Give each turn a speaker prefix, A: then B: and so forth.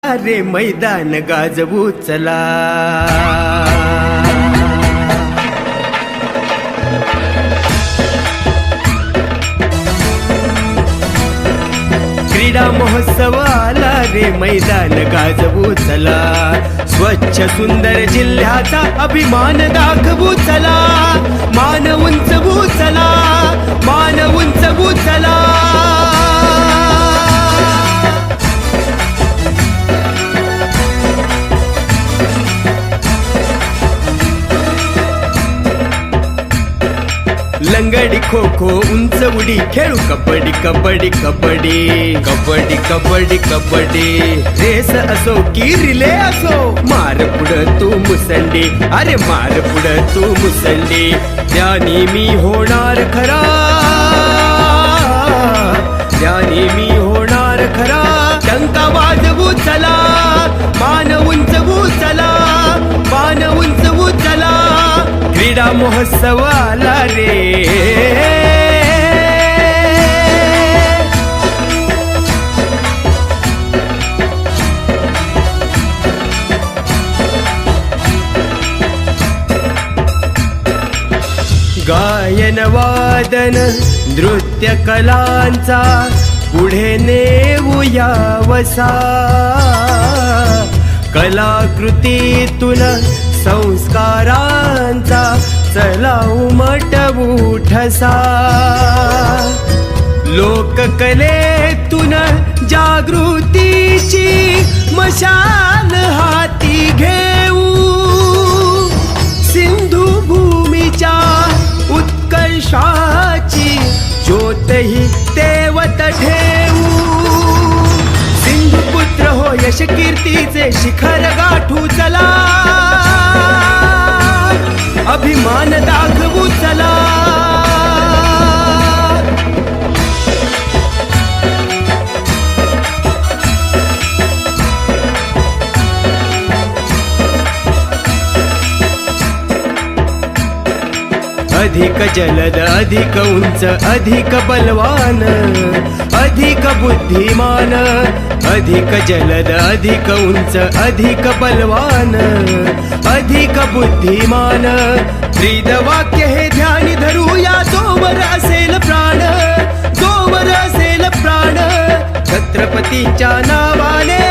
A: अरे मैदान गाजवू चला, क्रीडा महोत्सव आला रे मैदान गाजवू चला, स्वच्छ सुंदर जिल्ह्याचा अभिमान दाखवू चला, मान उंचवू चला, मान उंचवू चला. लंगडी खो खो उंच उडी खेळू कबड्डी कबड्डी कबड्डी कबड्डी कबड्डी कबड्डी, रेस असो की रिले असो, मार पुढं तू मुसंडी, अरे मार पुढं तू मुसंडी, त्यानी मी होणार खरा, त्यानी मी होणार खरा. डंका वाजवू चला, मान उंचवू चला, मान उंचवू चला, क्रीडा महोत्सव आला रे. गायन वादन नृत्य कलांचा पुढे नेऊया वसा, कलाकृतीतून संस्कारांचा चला उमटवू ठसा, लोककलेतून जागृतीची मशाल हाती घेऊ, सिंधू भूमीच्या उत्कर्षाची ज्योतही तेवत ठेवू, सिंधुपुत्र हो यश कीर्तीचे शिखर गाठू चला, अभिमान दाखवू चला. अधिक जलद अधिक उंच अधिक बलवान अधिक बुद्धिमान, अधिक जलद अधिक उंच अधिक बलवान अधिक बुद्धिमान, ब्रीदवाक्य हे ध्यानी धरूया, जोवर असेल प्राण, जोवर असेल प्राण, छत्रपतींच्या नावाने